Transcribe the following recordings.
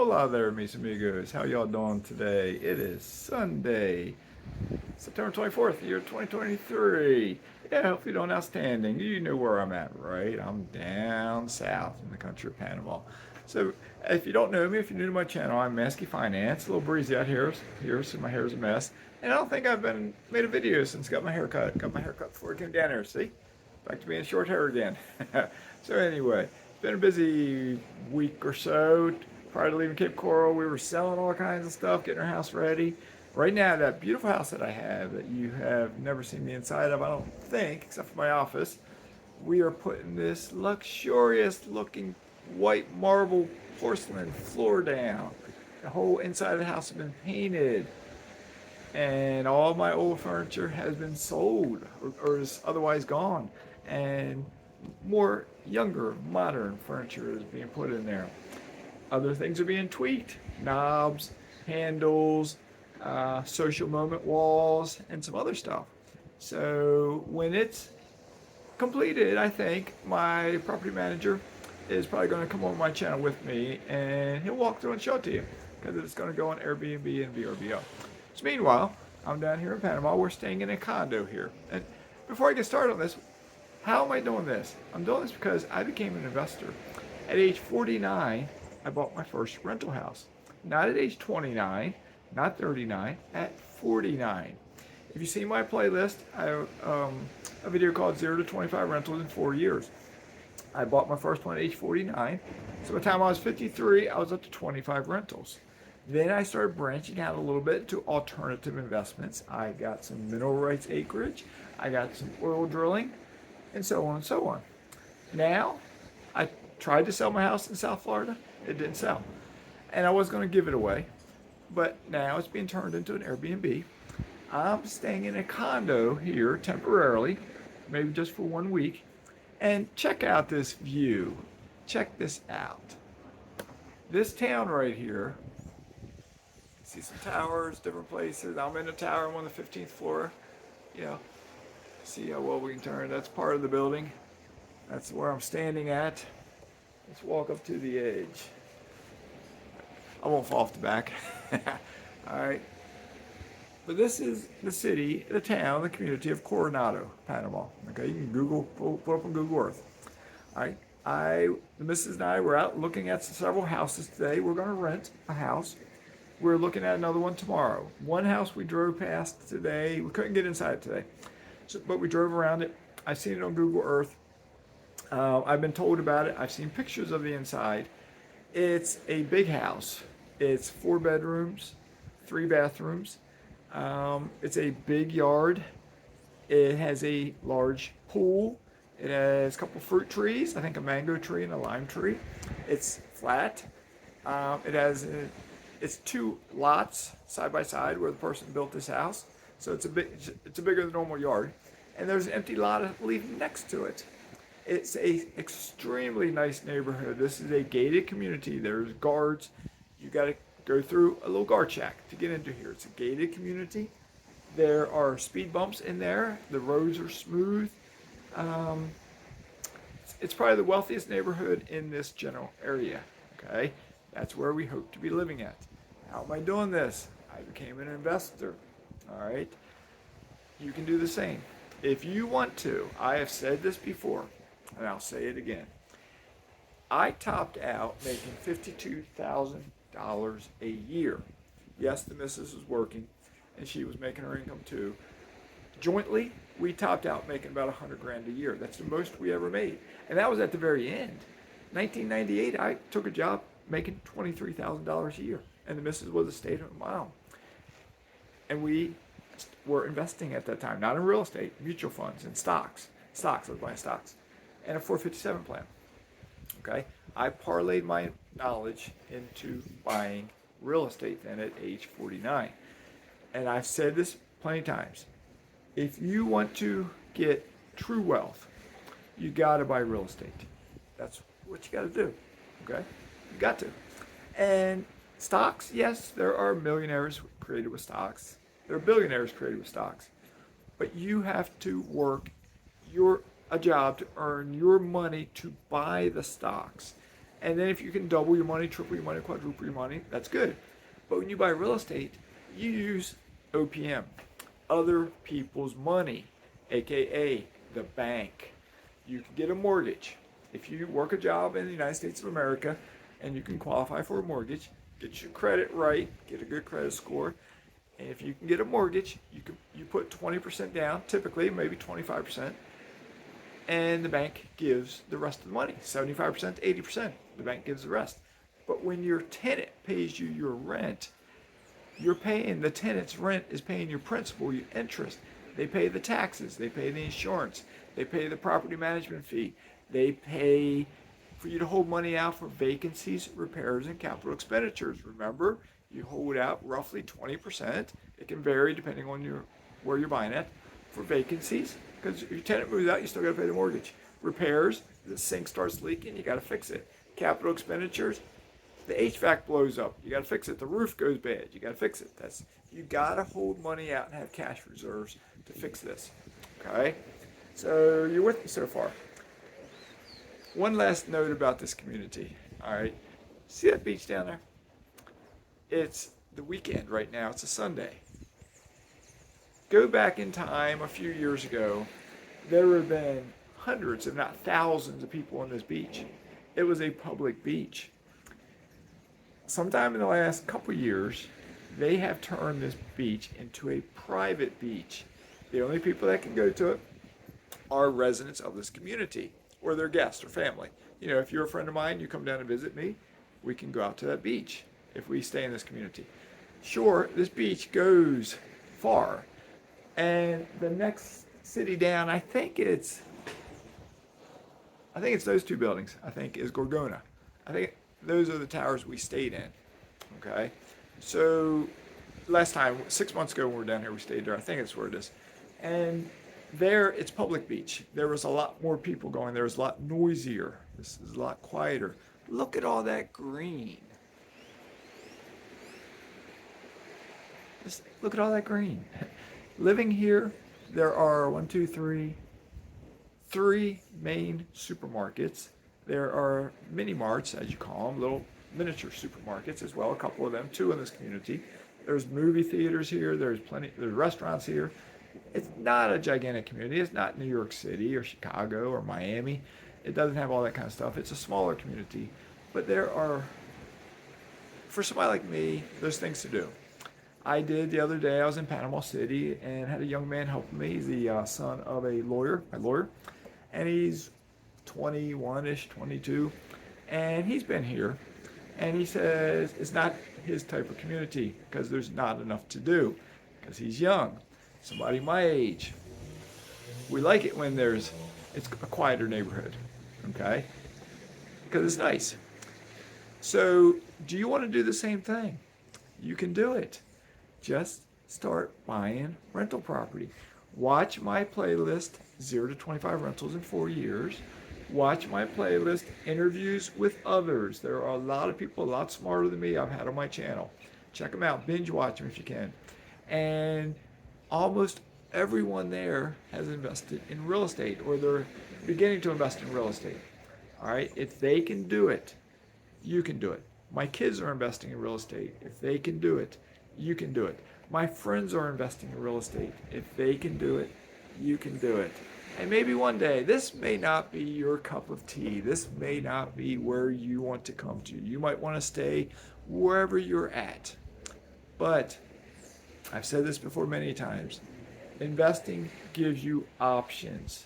Hola there, mis amigos. How y'all doing today? It is Sunday, September 24th, year 2023. Yeah, hope you're doing outstanding. You know where I'm at, right? I'm down south in the country of Panama. So, if you don't know me, if you're new to my channel, I'm Mazske Finance. A little breezy out here, so my hair's a mess. And I don't think I've been made a video since I got my hair cut. Got my hair cut before I came down here. See? Back to being short hair again. So anyway, it's been a busy week or so. Prior to leaving Cape Coral, we were selling all kinds of stuff, getting our house ready. Right now, that beautiful house that I have that you have never seen the inside of, I don't think, except for my office, we are putting this luxurious looking white marble porcelain floor down. The whole inside of the house has been painted, and all my old furniture has been sold or is otherwise gone, and more younger modern furniture is being put in there. Other things are being tweaked: knobs, handles, social moment walls, and some other stuff. So when it's completed, I think my property manager is probably going to come on my channel with me, and he'll walk through and show it to you, because it's going to go on Airbnb and VRBO. So meanwhile, I'm down here in Panama. We're staying in a condo here. And before I get started on this, how am I doing this? I'm doing this because I became an investor. At age 49, I bought my first rental house. Not at age 29, not 39, at 49. If you see my playlist, I have a video called 0 to 25 Rentals in 4 Years. I bought my first one at age 49. So by the time I was 53, I was up to 25 rentals. Then I started branching out a little bit to alternative investments. I got some mineral rights acreage, I got some oil drilling, and so on and so on. Now, I tried to sell my house in South Florida. It didn't sell. And I was going to give it away, but now it's being turned into an Airbnb. I'm staying in a condo here temporarily, maybe just for 1 week. And check out this view. Check this out. This town right here, see some towers, different places. I'm in a tower, I'm on the 15th floor. You know, see how well we can turn. That's part of the building. That's where I'm standing at. Let's walk up to the edge. I won't fall off the back. All right. But this is the city, the town, the community of Coronado, Panama. Okay, you can pull up on Google Earth. All right. The missus and I were out looking at several houses today. We're going to rent a house. We're looking at another one tomorrow. One house we drove past today. We couldn't get inside it today, but we drove around it. I've seen it on Google Earth. I've been told about it. I've seen pictures of the inside. It's a big house. It's 4 bedrooms, 3 bathrooms. It's a big yard. It has a large pool. It has a couple fruit trees, I think a mango tree and a lime tree. It's flat. It's 2 lots side by side where the person built this house. So it's a bigger than normal yard. And there's an empty lot leading next to it. It's a extremely nice neighborhood. This is a gated community. There's guards. You got to go through a little guard shack to get into here. It's a gated community. There are speed bumps in there. The roads are smooth. It's probably the wealthiest neighborhood in this general area. Okay, that's where we hope to be living at. How am I doing this? I became an investor. All right, you can do the same if you want to. I have said this before, and I'll say it again. I topped out making $52,000 a year. Yes, the missus was working, and she was making her income too. Jointly, we topped out making about 100 grand a year. That's the most we ever made, and that was at the very end. 1998, I took a job making $23,000 a year, and the missus was a stay-at-home mom. And we were investing at that time, not in real estate, mutual funds and stocks. I was buying stocks, and a 457 plan. Okay, I parlayed my knowledge into buying real estate then at age 49. And I've said this plenty of times. If you want to get true wealth, you got to buy real estate. That's what you got to do. Okay, you got to. And stocks, yes, there are millionaires created with stocks. There are billionaires created with stocks. But you have to work a job to earn your money to buy the stocks. And then if you can double your money, triple your money, quadruple your money, that's good. But when you buy real estate, you use OPM, other people's money, aka the bank. You can get a mortgage. If you work a job in the United States of America and you can qualify for a mortgage, get your credit right, get a good credit score, and if you can get a mortgage, you put 20% down, typically maybe 25%, and the bank gives the rest of the money, 75% to 80%. The bank gives the rest. But when your tenant pays you your rent, you're paying the tenant's rent is paying your principal, your interest. They pay the taxes, they pay the insurance, they pay the property management fee, they pay for you to hold money out for vacancies, repairs, and capital expenditures. Remember, you hold out roughly 20%. It can vary depending on where you're buying it for vacancies, because if your tenant moves out, you still got to pay the mortgage. Repairs, the sink starts leaking, you got to fix it. Capital expenditures, the HVAC blows up, you got to fix it. The roof goes bad, you got to fix it. You got to hold money out and have cash reserves to fix this. Okay, so you're with me so far. One last note about this community. All right, see that beach down there? It's the weekend right now. It's a Sunday. Go back in time a few years ago, there would have been hundreds, if not thousands, of people on this beach. It was a public beach. Sometime in the last couple years, they have turned this beach into a private beach. The only people that can go to it are residents of this community or their guests or family. You know, if you're a friend of mine, you come down and visit me, we can go out to that beach if we stay in this community. Sure, this beach goes far. And the next city down, I think it's those two buildings, I think is Gorgona. I think those are the towers we stayed in. Okay. So last time, 6 months ago when we were down here, we stayed there. I think that's where it is. And there, it's public beach. There was a lot more people going. There was a lot noisier. This is a lot quieter. Look at all that green. Just look at all that green. Living here, there are three main supermarkets. There are mini marts, as you call them, little miniature supermarkets as well, a couple of them, 2 in this community. There's movie theaters here, there's restaurants here. It's not a gigantic community. It's not New York City or Chicago or Miami. It doesn't have all that kind of stuff. It's a smaller community. But there are, for somebody like me, there's things to do. I did the other day, I was in Panama City and had a young man helping me. He's the son of a lawyer, and he's 21-ish, 22, and he's been here, and he says it's not his type of community because there's not enough to do, because he's young, somebody my age. We like it when it's a quieter neighborhood, okay, because it's nice. So do you want to do the same thing? You can do it. Just start buying rental property. Watch my playlist, 0 to 25 rentals in 4 years. Watch my playlist, interviews with others. There are a lot of people a lot smarter than me I've had on my channel. Check them out. Binge watch them if you can. And almost everyone there has invested in real estate, or they're beginning to invest in real estate. All right? If they can do it, you can do it. My kids are investing in real estate. If they can do it, you can do it. My friends are investing in real estate. If they can do it, you can do it. And maybe one day, this may not be your cup of tea. This may not be where you want to come to. You might want to stay wherever you're at. But I've said this before many times. Investing gives you options.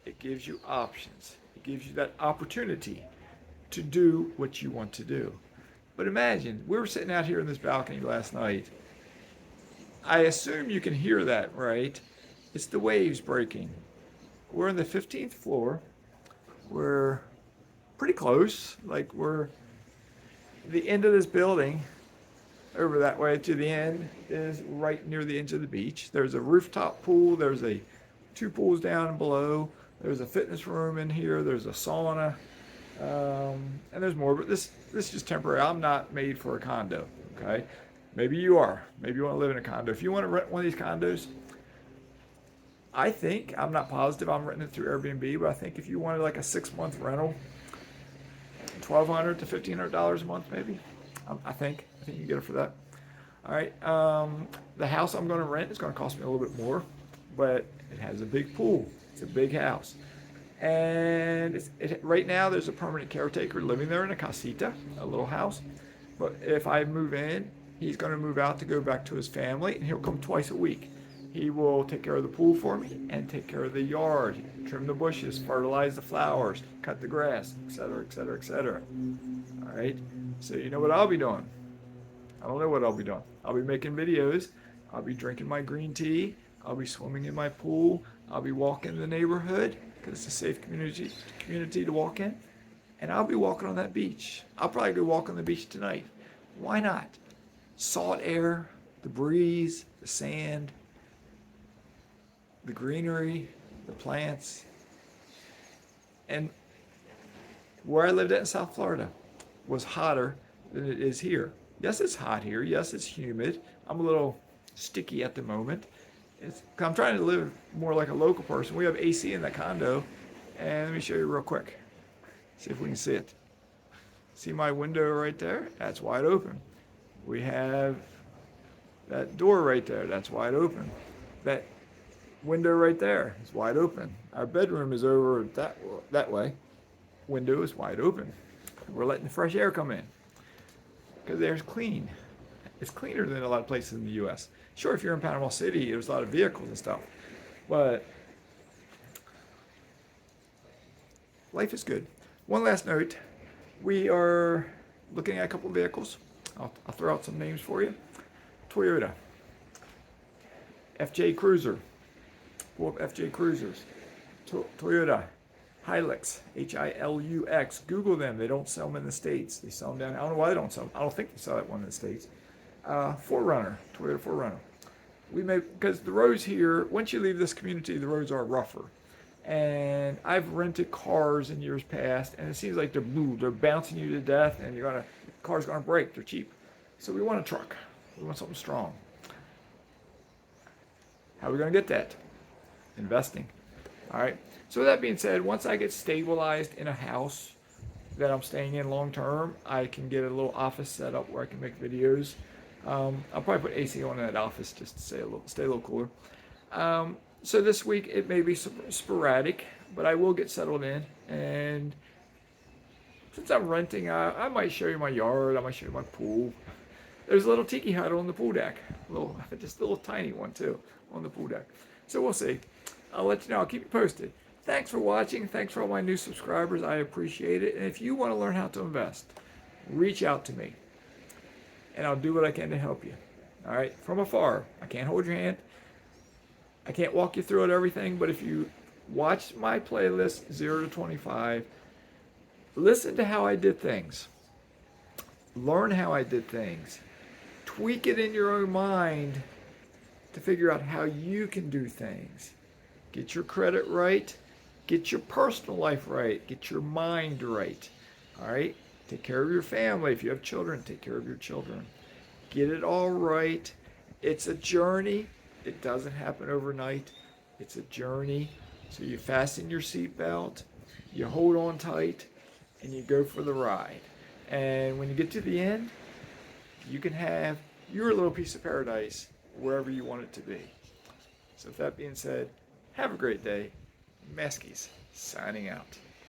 It gives you options. It gives you that opportunity to do what you want to do. But imagine, we were sitting out here in this balcony last night. I assume you can hear that, right? It's the waves breaking. We're on the 15th floor. We're pretty close. Like we're the end of this building over that way to the end is right near the edge of the beach. There's a rooftop pool. There's 2 pools down below. There's a fitness room in here. There's a sauna. And there's more, but this is just temporary. I'm not made for a condo, okay? Maybe you are. Maybe you want to live in a condo. If you want to rent one of these condos, I'm not positive, I'm renting it through Airbnb, but I think if you wanted like a 6-month rental, $1,200 to $1,500 a month, maybe. I think you can get it for that. All right. The house I'm going to rent is going to cost me a little bit more, but it has a big pool. It's a big house, and right now there's a permanent caretaker living there in a casita, a little house. But if I move in, he's going to move out to go back to his family, and he'll come twice a week. He will take care of the pool for me and take care of the yard, trim the bushes, fertilize the flowers, cut the grass, etc., etc., etc. All right. So you know what I'll be doing? I don't know what I'll be doing. I'll be making videos. I'll be drinking my green tea. I'll be swimming in my pool. I'll be walking the neighborhood because it's a safe community to walk in. And I'll be walking on that beach. I'll probably go walk on the beach tonight. Why not? Salt air, the breeze, the sand, the greenery, the plants. And where I lived at in South Florida was hotter than it is here. Yes, it's hot here. Yes, it's humid. I'm a little sticky at the moment. I'm trying to live more like a local person. We have AC in the condo. And let me show you real quick. See if we can see it. See my window right there? That's wide open. We have that door right there. That's wide open. That window right there is wide open. Our bedroom is over that way. Window is wide open. We're letting the fresh air come in because the air's clean. It's cleaner than a lot of places in the U.S. Sure, if you're in Panama City, there's a lot of vehicles and stuff, but life is good. One last note, we are looking at a couple of vehicles. I'll throw out some names for you. Toyota, FJ Cruiser, pull up FJ Cruisers. Toyota, Hilux, Hilux. Google them. They don't sell them in the States. They sell them down. I don't know why they don't sell them. I don't think they sell that one in the States. 4Runner, Toyota 4Runner. Because the roads here, once you leave this community, the roads are rougher. And I've rented cars in years past, and it seems like they're bouncing you to death, and the car's gonna break. They're cheap. So we want a truck. We want something strong. How are we gonna get that? Investing. All right. So with that being said, once I get stabilized in a house that I'm staying in long term, I can get a little office set up where I can make videos. I'll probably put AC on in that office just to stay a little cooler. So this week it may be sporadic, but I will get settled in. And since I'm renting, I might show you my yard. I might show you my pool. There's a little tiki hut on the pool deck, just a little tiny one too on the pool deck. So we'll see. I'll let you know. I'll keep you posted. Thanks for watching. Thanks for all my new subscribers. I appreciate it. And if you want to learn how to invest, reach out to me, and I'll do what I can to help you. All right, from afar. I can't hold your hand. I can't walk you through it everything, but if you watch my playlist 0 to 25, listen to how I did things. Learn how I did things. Tweak it in your own mind to figure out how you can do things. Get your credit right. Get your personal life right. Get your mind right. All right? Take care of your family. If you have children, take care of your children. Get it all right. It's a journey. It doesn't happen overnight. It's a journey. So you fasten your seatbelt, you hold on tight, and you go for the ride. And when you get to the end, you can have your little piece of paradise wherever you want it to be. So with that being said, have a great day. Mazskes signing out.